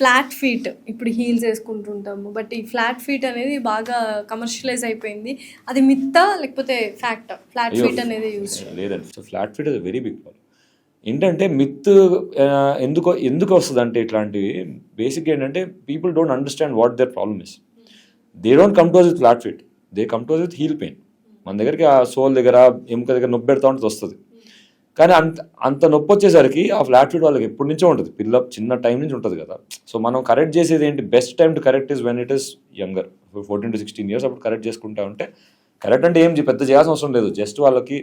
Flat feet ఇప్పుడు heels వేసుకుంటుంటాము, but ఈ ఫ్లాట్ ఫీట్ అనేది బాగా కమర్షియలైజ్ అయిపోయింది. అది మిత్తా లేకపోతే ఫ్యాక్ట్ ఫ్లాట్ ఫీట్ అనేది యూజ్? లేదండి. So flat feet is very big problem. ఏంటంటే మిత్ ఎందుకు వస్తుంది అంటే ఇట్లాంటివి బేసిక్గా ఏంటంటే people don't understand what their problem is. They don't come to us with flat feet, they come to us with heel pain. మన దగ్గరికి ఆ సోల్ దగ్గర ఎముక దగ్గర నొప్పి పెడతా ఉంటుంది వస్తుంది. కానీ అంత నొప్పి వచ్చేసరికి ఆ ఫ్లాట్ ఫీట్ వాళ్ళకి ఎప్పటి నుంచో ఉంటుంది, చిన్న టైం నుంచి ఉంటుంది కదా. సో మనం కరెక్ట్ చేసేది ఏంటి, best time to correct is when it is younger, 14 to 16 years అప్పుడు కరెక్ట్ చేసుకుంటా ఉంటే. కరెక్ట్ అంటే ఏం పెద్ద చేయాల్సిన అవసరం లేదు, జస్ట్ వాళ్ళకి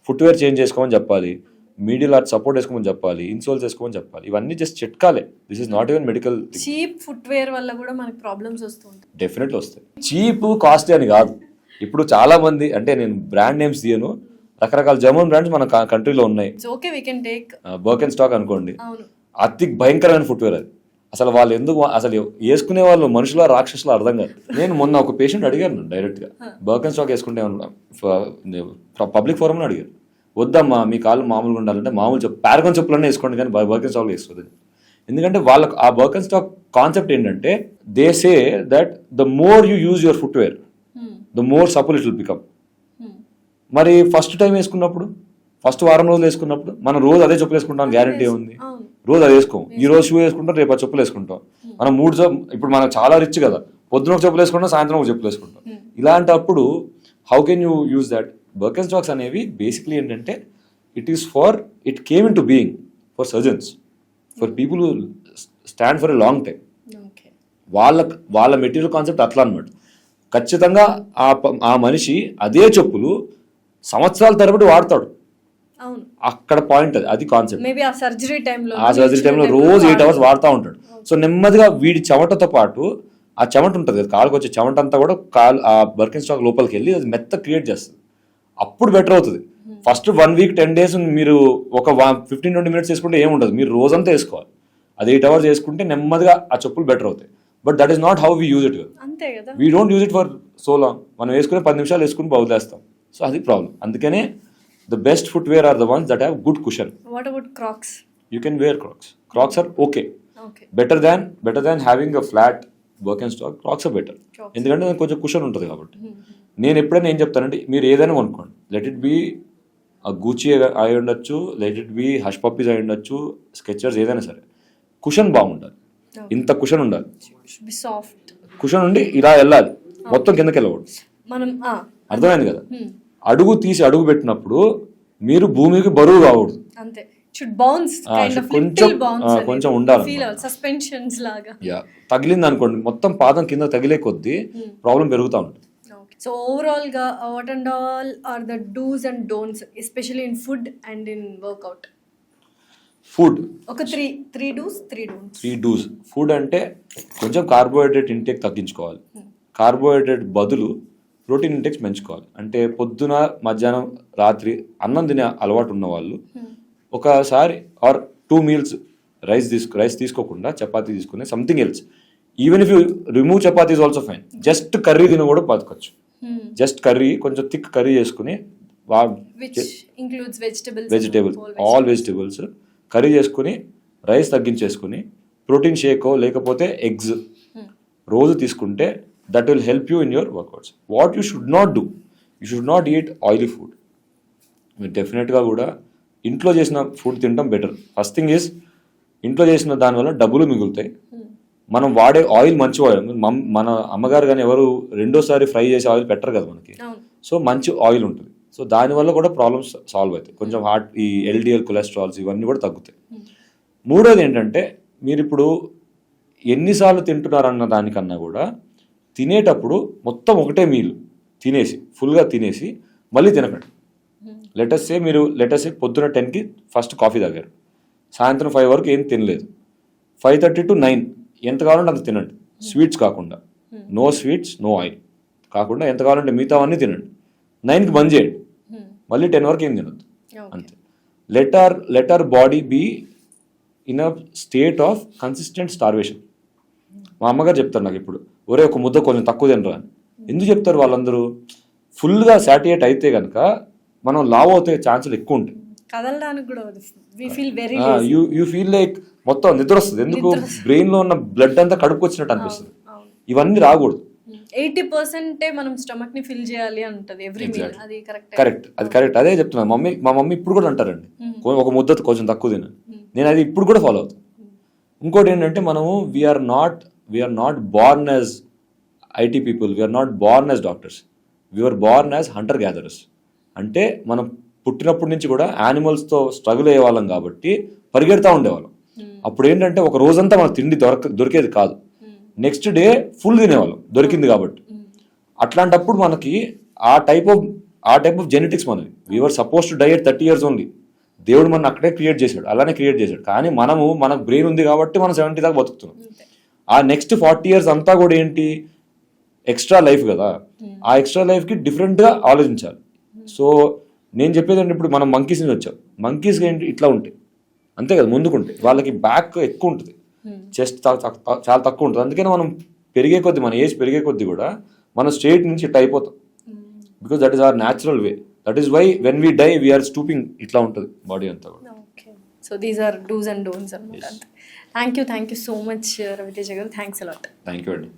ఫుట్వేర్ చేంజ్ చేసుకోమని చెప్పాలి, మీడియల్ ఆర్ట్ సపోర్ట్ వేసుకోమని చెప్పాలి, ఇన్సోల్స్ వేసుకోమని చెప్పాలి. ఇవన్నీ జస్ట్ చిట్కాలే. This is not even medical. Cheap footwear వల్ల కూడా మనకి ప్రాబ్లమ్స్ వస్తుంటాయి. డెఫినెట్లీ వస్తాయి. చీప్ కాస్ట్లీ అని కాదు. ఇప్పుడు చాలా మంది, అంటే నేను బ్రాండ్ నేమ్స్ తీయను, రకరకాల జర్మన్ బ్రాండ్స్ మన కంట్రీలో ఉన్నాయి. బర్కెన్ స్టాక్ అనుకోండి, అతి భయంకరమైన ఫుట్వేర్ అది. అసలు వాళ్ళు ఎందుకు అసలు వేసుకునే వాళ్ళు మనుషుల రాక్షసులు అర్థం కాదు. నేను మొన్న ఒక పేషెంట్ అడిగాను డైరెక్ట్ గా, బర్కెన్ స్టాక్ వేసుకుంటే పబ్లిక్ ఫోరం అడిగారు, వద్దమ్మా మీ కాళ్ళు మామూలుగా ఉండాలంటే మామూలు పారగన్ చెప్పులనే వేసుకోండి కానీ బర్కెన్ స్టాక్ వేసుకోదు. ఎందుకంటే వాళ్ళకు ఆ బర్కెన్ స్టాక్ కాన్సెప్ట్ ఏంటంటే they say that the more you use your footwear the more supple it will become. మరి ఫస్ట్ టైం వేసుకున్నప్పుడు, ఫస్ట్ వారం రోజులు వేసుకున్నప్పుడు మనం రోజు అదే చెప్పులు వేసుకుంటాం గ్యారంటీ ఉంది? రోజు అది వేసుకోం. ఈ రోజు షూ వేసుకుంటాం, రేపు ఆ చెప్పులు వేసుకుంటాం. మనం ఇప్పుడు మనం చాలా రిచ్ కదా, పొద్దున ఒక చెప్పులు వేసుకుంటాం, సాయంత్రం ఒక చెప్పులు వేసుకుంటాం. ఇలాంటప్పుడు how can you use that? Birkenstocks అనేవి బేసిక్లీ ఏంటంటే it came into being for surgeons, for people who stand for a long time. వాళ్ళ మెటీరియల్ కాన్సెప్ట్ అట్లా అనమాట. ఖచ్చితంగా ఆ మనిషి అదే చెప్పులు సంవత్సరాల తరబడి వాడతాడు. అక్కడ పాయింట్ అది కాన్సెప్ట్. ఆ సర్జరీ టైంలో రోజు 8 hours వాడుతూ ఉంటాడు. సో నెమ్మదిగా వీడి చెమటతో పాటు ఆ చెమట ఉంటుంది కదా, కాలుకి వచ్చే చెమట అంతా కూడా ఆ బర్కెన్ స్టాక్ లోపలికి వెళ్ళి అది మెత్త క్రియేట్ చేస్తుంది. అప్పుడు బెటర్ అవుతుంది. ఫస్ట్ 1 week 10 days మీరు ఒక 15-20 minutes వేసుకుంటే ఏముండదు, మీరు రోజంతా వేసుకోవాలి. అది 8 hours వేసుకుంటే నెమ్మదిగా ఆ చెప్పులు బెటర్ అవుతాయి. But that is not how we use it. We don't use it for so long. మనం వేసుకునే 10 నిమిషాలు వేసుకుని బౌలేస్తాం. సో అది ప్రాబ్లం. అందుకనే the best footwear are the ones that have good cushion. What about Crocs? You can wear Crocs. Crocs are okay. Better than having a flat Birkenstock. Crocs are better. ఎందుకంటే దానికి కొంచెం cushion ఉంటుంది కాబట్టి. నేను ఎప్పుడైనా ఏం చెప్తానంటే మీరు ఏదైనా కొనుక్కోండి, లెట్ ఇట్ బి గూచీ అయి ఉండొచ్చు, let it be hush puppies అయి ఉండొచ్చు, స్కెచర్స్, ఏదైనా సరే కుషన్ బాగుండాలి. ఇంత కుషన్ ఉండాలి, సాఫ్ట్ కుషన్ ఉండి ఇలా వెళ్ళాలి, మొత్తం కిందకి వెళ్ళకూడదు. అర్థమైంది కదా? అడుగు తీసి అడుగు పెట్టినప్పుడు మీరు భూమికి బరువు కావద్దు, కొంచెం ఉండాలి. తగిలింది అనుకోండి, మొత్తం పాదం కింద తగిలే కొద్దీ ప్రాబ్లం పెరుగుతూ ఉంటుంది. సో ఓవరాల్ గా what and all are the dos and don'ts especially in food and in workout? Food ఒక three dos 3 don'ts. 3 dos. Food అంటే కొంచెం కార్బోహైడ్రేట్ ఇంటేక్ తగ్గించుకోవాలి. కార్బోహైడ్రేట్ బదులు ప్రోటీన్ ఇంటెక్స్ పెంచుకోవాలి. అంటే పొద్దున, మధ్యాహ్నం, రాత్రి అన్నం తినే అలవాటు ఉన్న వాళ్ళు ఒకసారి ఆర్ 2 meals రైస్ తీసుకోకుండా చపాతీ తీసుకునే something else. Even if you remove chapati is also fine. Just curry తిన కూడా బతకొచ్చు. జస్ట్ కర్రీ, కొంచెం థిక్ కర్రీ చేసుకుని వెజిటేబుల్స్, ఆల్ వెజిటేబుల్స్ కర్రీ చేసుకుని రైస్ తగ్గించేసుకుని ప్రోటీన్ షేకో లేకపోతే ఎగ్స్ రోజు తీసుకుంటే that will help you in your workouts. What you should not do, you should not eat oily food. మీరు డెఫినెట్గా కూడా ఇంట్లో చేసిన ఫుడ్ తినడం బెటర్. ఫస్ట్ థింగ్ ఈజ్ ఇంట్లో చేసిన దానివల్ల డబ్బులు మిగులుతాయి. మనం వాడే ఆయిల్ మంచి ఆయిల్. మన అమ్మగారు కానీ ఎవరు రెండోసారి ఫ్రై చేసే ఆయిల్ పెట్టరు కదా మనకి. సో మంచి ఆయిల్ ఉంటుంది. సో దానివల్ల కూడా ప్రాబ్లమ్స్ సాల్వ్ అవుతాయి. కొంచెం హార్ట్, ఈ LDL కొలెస్ట్రాల్స్ ఇవన్నీ కూడా తగ్గుతాయి. మూడోది ఏంటంటే మీరు ఇప్పుడు ఎన్నిసార్లు తింటున్నారన్న దానికన్నా కూడా తినేటప్పుడు మొత్తం ఒకటే మీల్ తినేసి ఫుల్గా తినేసి మళ్ళీ తినకండి. లెటర్సే పొద్దున 10కి ఫస్ట్ కాఫీ తాగారు, సాయంత్రం 5 వరకు ఏం తినలేదు, 5:30 to 9 ఎంత కావాలంటే అంత తినండి. స్వీట్స్ కాకుండా, నో స్వీట్స్, నో ఆయిల్ కాకుండా ఎంత కావాలంటే మిగతావన్నీ తినండి. 9కి బంద్ చేయండి, మళ్ళీ 10 వరకు ఏం తినద్దు, అంతే. Let our body be in a state of consistent starvation. మా అమ్మగారు చెప్తారు నాకు ఇప్పుడు, ఒరే ఒక ముద్ద కొంచెం తక్కువ తినరా అని. ఎందుకు చెప్తారు వాళ్ళందరూ? ఫుల్గా సాటియేట్ అయితే కనుక మనం లావ్ అవుతే ఛాన్సులు ఎక్కువ ఉంటాయి. కదలడానికి కూడా we feel very you feel like మొత్తం నిద్ర వస్తుంది. ఎందుకు బ్రెయిన్ లో ఉన్న బ్లడ్ అంతా కడుపుకొచ్చినట్టు అనిపిస్తుంది. ఇవన్నీ రాకూడదు. 80% మనం స్టమక్ ని ఫిల్ చేయాలి అని ఉంటుంది ఎవ్రీ మీల్. అది కరెక్ట్, అది కరెక్ట్. అదే చెప్తున్నా. మా మమ్మీ ఇప్పుడు కూడా అంటారండి, ఒక ముద్ద కొంచెం తక్కువ తిన. నేను అది ఇప్పుడు కూడా ఫాలో అవుతాను. ఇంకోటి ఏంటంటే మనము we are not born as IT people, we are not born as doctors, we are born as hunter gatherers. అంటే మనం పుట్టినప్పటి నుంచి కూడా యానిమల్స్తో స్ట్రగుల్ అయ్యే వాళ్ళం కాబట్టి పరిగెడతా ఉండేవాళ్ళం. అప్పుడు ఏంటంటే ఒక రోజంతా మనకు తిండి దొరికేది కాదు, నెక్స్ట్ డే ఫుల్ తినేవాళ్ళం దొరికింది కాబట్టి. అట్లాంటప్పుడు మనకి ఆ టైప్ ఆఫ్ జెనెటిక్స్ మనది. We are suppose to die at 30 years only. దేవుడు మనం అక్కడే క్రియేట్ చేశాడు, అలానే క్రియేట్ చేశాడు. కానీ మనకు బ్రెయిన్ ఉంది కాబట్టి మనం 70 దాకా బతుకుతున్నాం. ఆ నెక్స్ట్ 40 years అంతా కూడా ఏంటి, ఎక్స్ట్రా లైఫ్ కదా. ఆ ఎక్స్ట్రా లైఫ్కి డిఫరెంట్గా ఆలోచించాలి. సో నేను చెప్పేది అంటే ఇప్పుడు మనం మంకీస్ నుంచి వచ్చాం. మంకీస్కి ఏంటి ఇట్లా ఉంటాయి అంతే కదా, ముందుకుంటాయి. వాళ్ళకి బ్యాక్ ఎక్కువ ఉంటుంది, చెస్ట్ చాలా తక్కువ ఉంటుంది. అందుకని మనం పెరిగే కొద్దీ, మన ఏజ్ పెరిగే కొద్దీ కూడా మనం స్ట్రేట్ నుంచి ఇట్లా అయిపోతాం. Because that is our natural way. That is why when we die we're stooping, ఇట్లా ఉంటుంది బాడీ అంతా కూడా. So these are dos and don'ts అన్నమాట. Thank you so much Raviteja garu. Thanks allot. Thank you అండి.